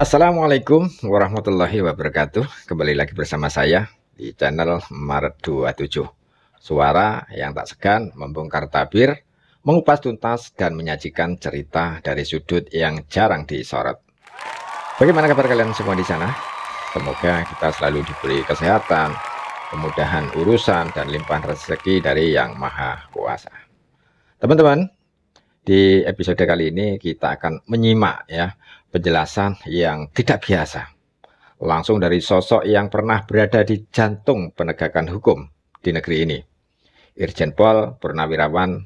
Assalamualaikum warahmatullahi wabarakatuh. Kembali lagi bersama saya di channel Maret 27. Suara yang tak segan membongkar tabir, mengupas tuntas dan menyajikan cerita dari sudut yang jarang disorot. Bagaimana kabar kalian semua di sana? Semoga kita selalu diberi kesehatan, kemudahan urusan dan limpahan rezeki dari Yang Maha Kuasa. Teman-teman, di episode kali ini kita akan menyimak penjelasan yang tidak biasa langsung dari sosok yang pernah berada di jantung penegakan hukum di negeri ini, Irjen Pol Purnawirawan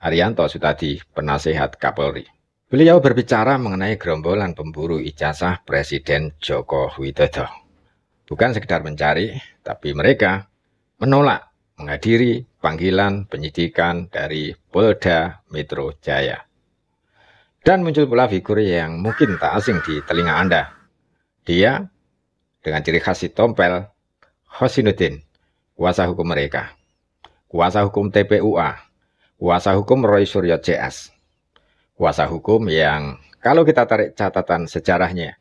Arianto Sutadi, Penasehat Kapolri. Beliau berbicara mengenai gerombolan pemburu ijazah Presiden Joko Widodo. Bukan sekedar mencari, tapi mereka menolak menghadiri panggilan penyidikan dari Polda Metro Jaya. Dan muncul pula figur yang mungkin tak asing di telinga Anda. Dia dengan ciri khas si tompel, Hosinuddin, kuasa hukum mereka, kuasa hukum TPUA, kuasa hukum Roy Suryo CS, kuasa hukum yang kalau kita tarik catatan sejarahnya,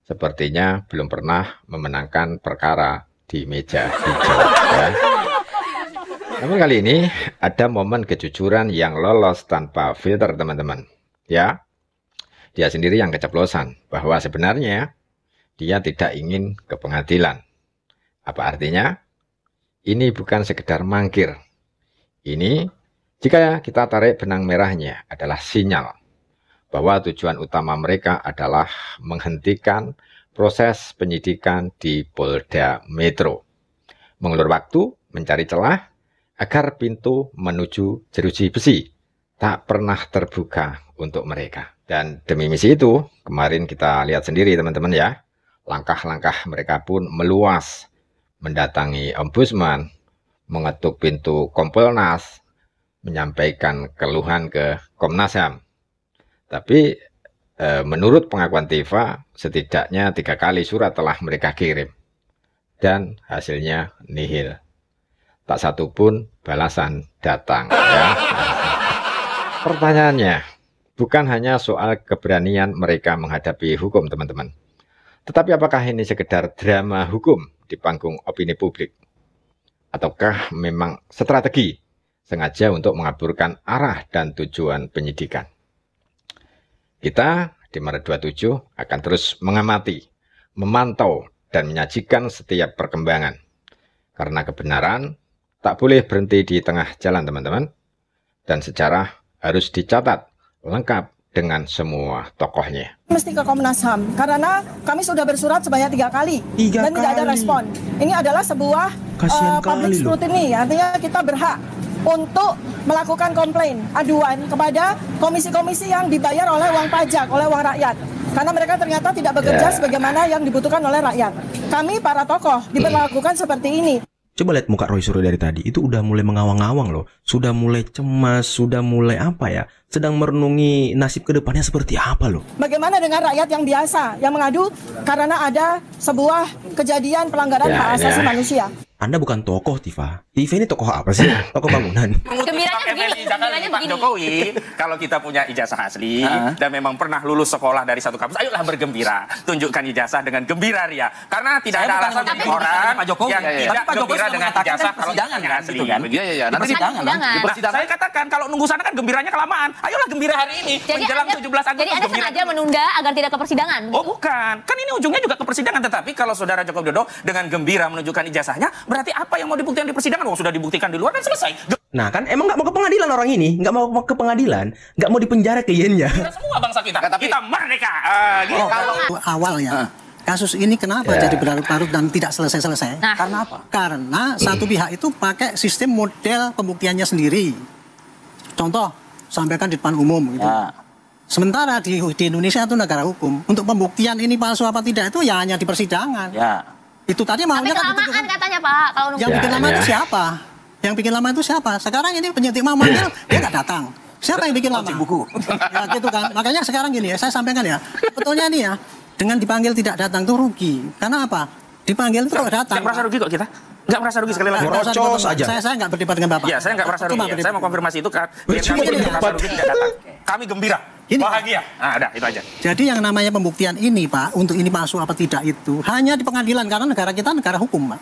sepertinya belum pernah memenangkan perkara di meja hijau. Namun kali ini ada momen kejujuran yang lolos tanpa filter, teman-teman. Ya, dia sendiri yang keceplosan bahwa sebenarnya dia tidak ingin ke pengadilan. Apa artinya? Ini bukan sekedar mangkir. Ini, jika kita tarik benang merahnya, adalah sinyal bahwa tujuan utama mereka adalah menghentikan proses penyidikan di Polda Metro. Mengulur waktu, mencari celah, agar pintu menuju jeruji besi tak pernah terbuka untuk mereka. Dan demi misi itu, kemarin kita lihat sendiri teman-teman ya, langkah-langkah mereka pun meluas, mendatangi Ombudsman, mengetuk pintu Kompolnas, menyampaikan keluhan ke Komnas HAM. Tapi menurut pengakuan Tifa, setidaknya 3 kali surat telah mereka kirim. Dan hasilnya nihil. Tak satu pun balasan datang ya. Pertanyaannya, bukan hanya soal keberanian mereka menghadapi hukum, teman-teman. Tetapi apakah ini sekedar drama hukum di panggung opini publik? Ataukah memang strategi sengaja untuk mengaburkan arah dan tujuan penyidikan? Kita di Maret 27 akan terus mengamati, memantau, dan menyajikan setiap perkembangan. Karena kebenaran tak boleh berhenti di tengah jalan, teman-teman. Dan sejarah harus dicatat lengkap dengan semua tokohnya. Mesti ke Komnas HAM karena kami sudah bersurat sebanyak 3 kali dan tidak ada respon. Ini adalah sebuah public scrutiny, artinya kita berhak untuk melakukan komplain, aduan kepada komisi-komisi yang dibayar oleh uang pajak, oleh uang rakyat. Karena mereka ternyata tidak bekerja sebagaimana yang dibutuhkan oleh rakyat. Kami para tokoh diperlakukan seperti ini. Coba lihat muka Roy Suryo dari tadi, itu udah mulai mengawang-awang loh. Sudah mulai cemas, sudah mulai sedang merenungi nasib kedepannya seperti apa loh. Bagaimana dengan rakyat yang biasa, yang mengadu karena ada sebuah kejadian pelanggaran hak asasi manusia. Anda bukan tokoh, Tifa. Tifa ini tokoh apa sih? Tokoh bangunan. Gembiranya Pak Jokowi, kalau kita punya ijazah asli dan memang pernah lulus sekolah dari satu kampus, ayolah bergembira. Tunjukkan ijazah dengan gembira, Ria. Karena tidak ada alasan bagi orang yang tidak gembira dengan ijazah kalau tidak asli. Iya, nanti di persidangan. Saya katakan kalau nunggu sana kan gembiranya kelamaan. Ayolah gembira hari ini. Menjelang 17 Agustus. Jadi Anda sengaja menunda agar tidak ke persidangan? Oh bukan, kan ini ujungnya juga ke persidangan. Tetapi kalau saudara Joko Widodo dengan gembira menunjukkan ijazahnya, berarti apa yang mau dibuktikan di persidangan? Oh sudah dibuktikan di luar dan selesai. Nah kan emang nggak mau ke pengadilan orang ini, nggak mau ke pengadilan, nggak mau dipenjara kliennya. Kita semua bangsa kita, kita merdeka. Gitu. Kalau awalnya kasus ini kenapa jadi berlarut-larut dan tidak selesai-selesai? Karena apa? Karena satu pihak itu pakai sistem model pembuktiannya sendiri. Contoh, sampaikan di depan umum gitu. Sementara di Indonesia itu negara hukum, untuk pembuktian ini palsu apa tidak itu ya hanya di persidangan. Itu tadi maunya kan kelamaan katanya Pak. Kalau yang bikin lama itu siapa? Yang bikin lama itu siapa? Sekarang ini penyidik mau manggil, dia nggak datang. Siapa yang bikin lama? Buku. Ya gitu kan. Makanya sekarang gini ya, saya sampaikan ya. Sebetulnya nih ya, dengan dipanggil tidak datang itu rugi. Karena apa? Dipanggil itu kalau datang. Nggak merasa rugi kok kita. Nggak merasa rugi sekali lagi. Merocos aja. Saya nggak berdebat dengan Bapak. Ya, saya nggak merasa rugi. Saya mau konfirmasi itu. Biar kami merasa rugi tidak datang. Kami gembira Ini, bahagia. Nah, ada itu aja. jadi yang namanya pembuktian ini, Pak, untuk ini palsu apa tidak itu hanya di pengadilan karena negara kita negara hukum, Pak.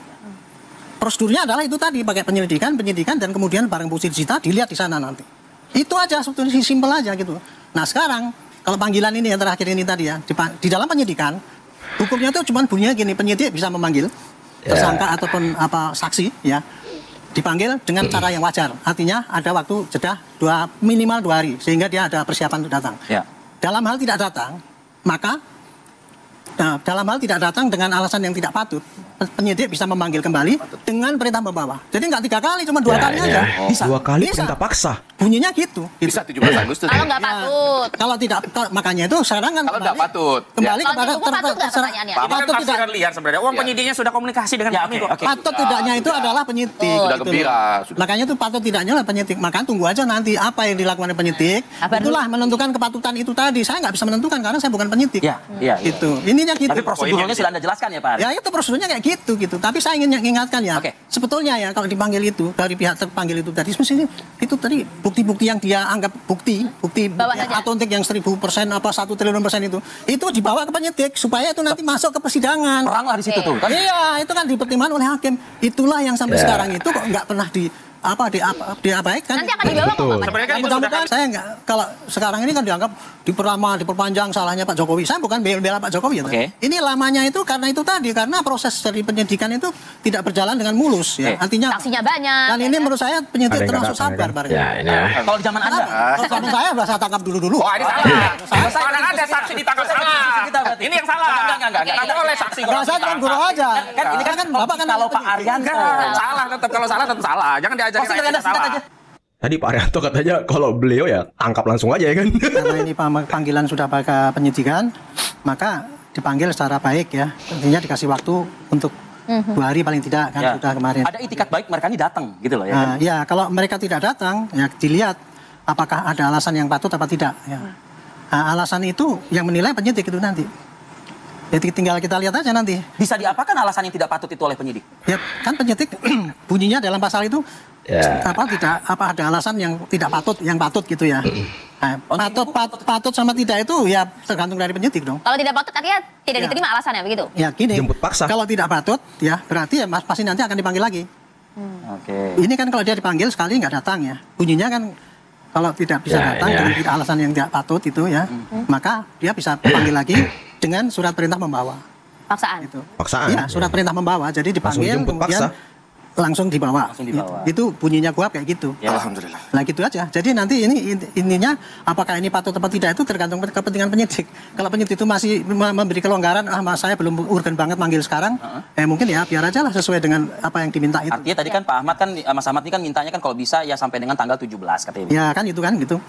Prosedurnya adalah itu tadi, pakai penyidikan dan kemudian barang bukti disita dilihat di sana nanti. Itu aja sebetulnya simpel aja gitu. Nah, sekarang kalau panggilan ini yang terakhir ini tadi ya, di dalam penyidikan hukumnya itu cuma bunyinya gini, penyidik bisa memanggil tersangka ataupun apa saksi ya, dipanggil dengan cara yang wajar. Artinya ada waktu jeda minimal 2 hari sehingga dia ada persiapan untuk datang. Dalam hal tidak datang, maka dalam hal tidak datang dengan alasan yang tidak patut, penyidik bisa memanggil kembali dengan perintah membawa. Jadi nggak 3 kali, cuma 2 kali aja. Bisa 2 kali perintah paksa. Bunyinya gitu. Bisa 17 Agustus. Kalau nggak patut. Kalau tidak, makanya itu sekarang kan Kalau nggak patut. Kembali Kalau kepada ditunggu patut nggak pertanyaannya? Ini kan tafsiran liar sebenarnya. Uang penyidiknya sudah komunikasi dengan kami kok. patut tidaknya itu adalah penyidik. Sudah gitu gembira. loh. Makanya itu patut tidaknya lah penyidik. Makanya tunggu aja nanti apa yang dilakukan oleh penyidik. Itulah menentukan kepatutan itu tadi. Saya nggak bisa menentukan karena saya bukan penyidik. Gitu. Ininya gitu. Tapi prosedurnya sudah Anda jelaskan ya, Pak? Ya itu prosedurnya kayak gitu. Tapi saya ingin ingatkan ya. Sebetulnya ya kalau dipanggil itu dari pihak terpanggil itu tadi, mestinya itu tadi bukti-bukti yang dia anggap bukti autentik yang 1000% apa 1 triliun % itu dibawa ke penyidik supaya itu nanti masuk ke persidangan. Perang lah di situ tuh kan? Iya, itu kan dipertimbangkan oleh hakim. Itulah yang sampai sekarang itu kok nggak pernah diabaikan. Nanti akan dibawa kok Pak. Sebenarnya kan Mudah-mudahan saya nggak, kalau sekarang ini kan dianggap diperpanjang salahnya Pak Jokowi. Saya bukan bela Pak Jokowi ya. Ini lamanya itu karena itu tadi, karena proses dari penyidikan itu tidak berjalan dengan mulus ya. Artinya saksinya banyak. Dan ini menurut saya penyidik termasuk sabar barangkali. Ya, ini ya. Kalau di zaman Anda? Kalau zaman saya sudah saya tangkap dulu. Oh, ini salah. Mana ada saksi ditangkap salah. Ini yang salah. Enggak boleh saksi kok. Saya cuma guru aja. Kan ini kan Bapak kan kalau Pak Arianto salah tetap, kalau salah tetap salah. Jangan diajarin salah. Tadi Pak Arianto katanya kalau beliau ya tangkap langsung aja ya kan. Karena ini panggilan sudah pakai penyidikan, maka dipanggil secara baik ya. Tentunya dikasih waktu untuk 2 hari paling tidak kan sudah kemarin. Ada itikat baik mereka ini datang gitu loh ya. Nah, ya kalau mereka tidak datang ya dilihat apakah ada alasan yang patut apa tidak ya. Nah, alasan itu yang menilai penyidik itu nanti. Jadi tinggal kita lihat aja nanti. Bisa diapakan alasan yang tidak patut itu oleh penyidik? Ya kan penyidik bunyinya dalam pasal itu apa ada alasan yang tidak patut, yang patut gitu ya. Nah, patut sama tidak itu ya tergantung dari penyidik dong. Kalau tidak patut artinya tidak diterima alasannya begitu? Ya gini. Jemput paksa. Kalau tidak patut ya berarti ya pasti nanti akan dipanggil lagi. Ini kan kalau dia dipanggil sekali nggak datang ya. Bunyinya kan kalau tidak bisa datang dengan tidak alasan yang tidak patut itu ya, maka dia bisa panggil lagi dengan surat perintah membawa. Paksaan. Itu. Paksaan. Iya, surat perintah membawa. Jadi dipanggil kemudian langsung dibawa. Itu bunyinya kuap kayak gitu. Alhamdulillah. Nah gitu aja. Jadi nanti intinya apakah ini patut atau tidak itu tergantung kepentingan penyidik. Kalau penyidik itu masih memberi kelonggaran, saya belum urgen banget manggil sekarang, mungkin ya biar aja lah sesuai dengan apa yang diminta itu. Artinya tadi kan Pak Ahmad kan, Mas Ahmad ini kan mintanya kan kalau bisa ya sampai dengan tanggal 17 katanya. Ya kan itu kan gitu.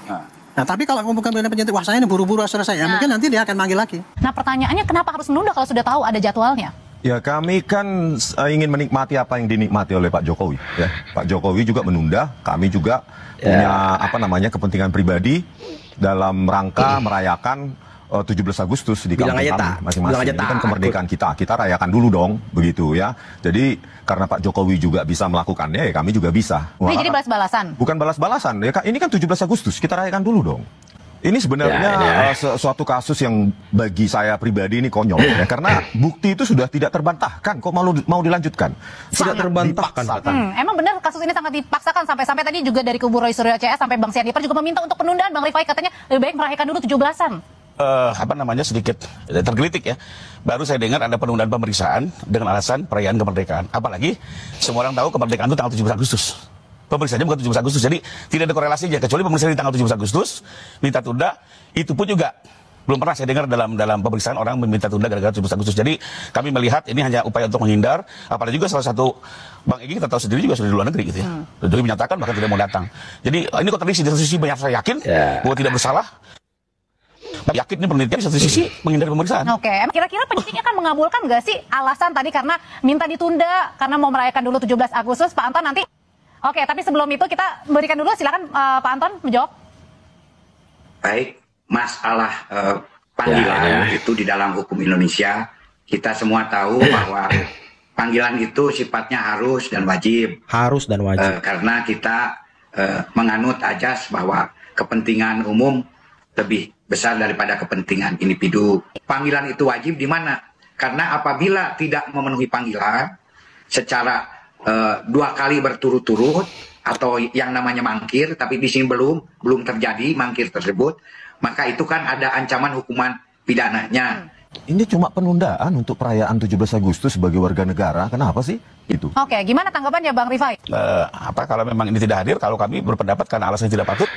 Nah tapi kalau bukan penyidik, wah saya ini buru-buru selesai ya, mungkin nanti dia akan manggil lagi. Nah pertanyaannya kenapa harus menunda kalau sudah tahu ada jadwalnya? Ya kami kan ingin menikmati apa yang dinikmati oleh Pak Jokowi. Ya, Pak Jokowi juga menunda, kami juga punya kepentingan pribadi dalam rangka merayakan 17 Agustus di kampung kami masing-masing. Ini kan kemerdekaan kita rayakan dulu dong, begitu ya. Jadi karena Pak Jokowi juga bisa melakukannya, ya kami juga bisa. Ini jadi balas-balasan? Bukan balas-balasan, ya ini kan 17 Agustus, kita rayakan dulu dong. Ini sebenarnya suatu kasus yang bagi saya pribadi ini konyol ya, karena bukti itu sudah tidak terbantahkan, kok mau dilanjutkan? Tidak terbantahkan. Emang benar kasus ini sangat dipaksakan sampai tadi juga dari kubu Roy Suryo CS sampai Bang Sianipar juga meminta untuk penundaan. Bang Rifai katanya lebih baik merayakan dulu 17-an. Sedikit tergelitik ya. Baru saya dengar ada penundaan pemeriksaan dengan alasan perayaan kemerdekaan. Apalagi semua orang tahu kemerdekaan itu tanggal 17 Agustus. Pemeriksaannya bukan 17 Agustus, jadi tidak ada korelasinya, kecuali pemeriksaan di tanggal 17 Agustus, minta tunda, itu pun juga belum pernah saya dengar dalam pemeriksaan orang meminta tunda gara-gara 17 Agustus. Jadi kami melihat ini hanya upaya untuk menghindar, apalagi juga salah satu Bang Egy kita tahu sendiri juga sudah di luar negeri gitu ya. Jadi menyatakan bahkan tidak mau datang. Jadi ini kontradiksi, di satu sisi banyak saya yakin bahwa tidak bersalah. Yakin ini penelitian, di satu sisi menghindari pemeriksaan. Oke, kira-kira penyidiknya akan mengabulkan nggak sih alasan tadi karena minta ditunda, karena mau merayakan dulu 17 Agustus, Pak Anton nanti? Oke, tapi sebelum itu kita berikan dulu, silakan Pak Anton menjawab. Baik, masalah panggilan itu di dalam hukum Indonesia, kita semua tahu bahwa panggilan itu sifatnya harus dan wajib. Harus dan wajib. Karena kita menganut ajas bahwa kepentingan umum lebih besar daripada kepentingan individu. Panggilan itu wajib di mana? Karena apabila tidak memenuhi panggilan secara 2 kali berturut-turut atau yang namanya mangkir, tapi di sini belum terjadi mangkir tersebut, maka itu kan ada ancaman hukuman pidananya. Ini cuma penundaan untuk perayaan 17 Agustus sebagai warga negara. Kenapa sih? Itu. Oke, gimana tanggapannya Bang Rifai? Kalau memang ini tidak hadir, kalau kami berpendapat karena alasannya tidak patut,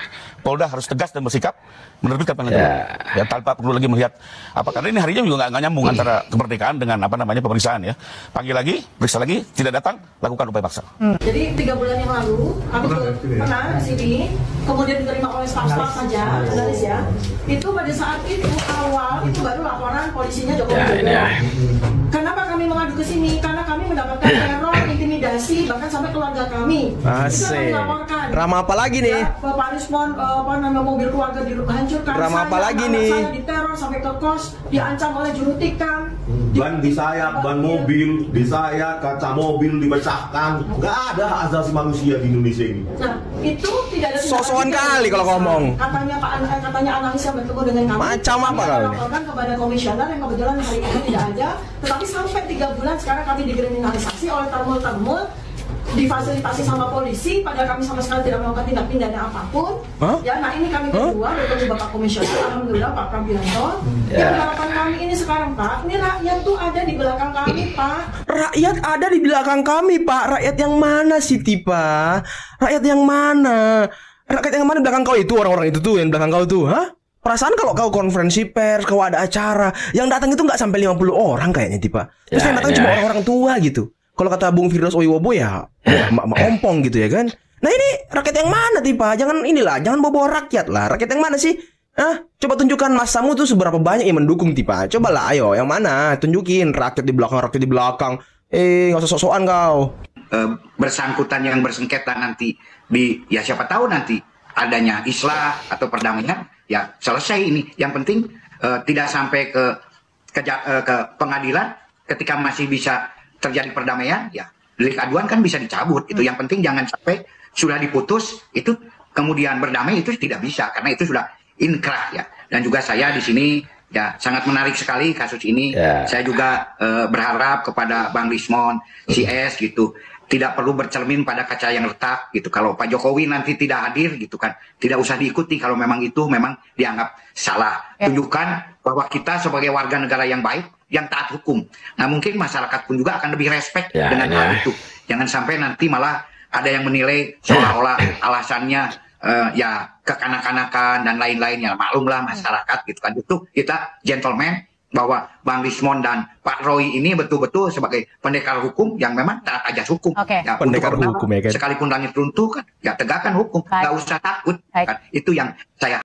Polda harus tegas dan bersikap menerbitkan panggilan ya, tanpa perlu lagi melihat apa, karena ini harinya juga nggak nyambung antara kemerdekaan dengan pemeriksaan ya. Panggil lagi, periksa lagi, tidak datang, lakukan upaya paksa. Jadi 3 bulan yang lalu aku pernah di sini, kemudian diterima oleh staf-staf saja, jurnalis ya. Itu pada saat itu awal itu baru laporan polisinya Joko Widodo. Kenapa kami mengadu ke sini? Karena kami mendapatkan teror, intimidasi, bahkan sampai keluarga kami. Asik. Drama apa lagi nih? Ya, Bapak Rismon, mobil keluarga dihancurkan. Drama apa lagi nih? Saya diteror sampai ke kos, diancam oleh juru tikam. Ban disayat, ban mobil disayat, kaca mobil dipecahkan. Nggak ada hak asasi manusia di Indonesia ini. Nah, itu tidak ada. Sosokan kali kalau ngomong. Katanya analis yang bertemu dengan kami. Macam apa kau? Laporkan kepada komisioner yang kebetulan hari ini tidak ada. Tetapi sampai 3 bulan sekarang kami dikriminalisasi oleh termul-termul, difasilitasi sama polisi, padahal kami sama sekali tidak melakukan tindak pidana apapun. Ya, nah ini kami kedua bertemu Bapak Komisioner, alhamdulillah Pak Prabianto. Yang harapan kami ini sekarang Pak, ini rakyat tuh ada di belakang kami Pak. Rakyat ada di belakang kami Pak. Rakyat yang mana Siti Pak? Rakyat yang mana? Rakyat yang mana di belakang kau itu? Orang-orang itu tuh yang belakang kau tuh, hah? Perasaan kalau kau konferensi pers, kau ada acara, yang datang itu nggak sampai 50 orang kayaknya Tipa. Terus yang datang cuma orang-orang tua gitu. Kalau kata Bung Firdaus Oiwobo ya mak ompong gitu ya kan. Nah ini rakyat yang mana Tipa? Jangan bawa rakyat lah. Rakyat yang mana sih? Coba tunjukkan masamu tuh seberapa banyak yang mendukung Tipa. Cobalah ayo, yang mana? Tunjukin rakyat di belakang. Nggak usah sok-sokan kau. Bersangkutan yang bersengketa nanti ya siapa tahu nanti adanya islah atau perdamaian, ya selesai ini. Yang penting tidak sampai ke pengadilan. Ketika masih bisa terjadi perdamaian, ya delik aduan kan bisa dicabut. Itu yang penting, jangan sampai sudah diputus itu kemudian berdamai, itu tidak bisa karena itu sudah inkrah ya. Dan juga saya di sini ya sangat menarik sekali kasus ini. Saya juga berharap kepada Bang Rismon, CS gitu, tidak perlu bercermin pada kaca yang retak gitu. Kalau Pak Jokowi nanti tidak hadir gitu kan, tidak usah diikuti kalau memang itu memang dianggap salah. Tunjukkan bahwa kita sebagai warga negara yang baik, yang taat hukum. Nah mungkin masyarakat pun juga akan lebih respect dengan hal itu. Jangan sampai nanti malah ada yang menilai seolah-olah alasannya ya kekanak-kanakan dan lain-lainnya. Maklumlah masyarakat gitu kan. Itu kita gentleman bahwa Bang Rismon dan Pak Roy ini betul-betul sebagai pendekar hukum yang memang taat ajas hukum. Ya, pendekar hukum ya kan. Sekalipun langit runtuh kan, ya tegakkan hukum. Nggak usah takut. Kan. Itu yang saya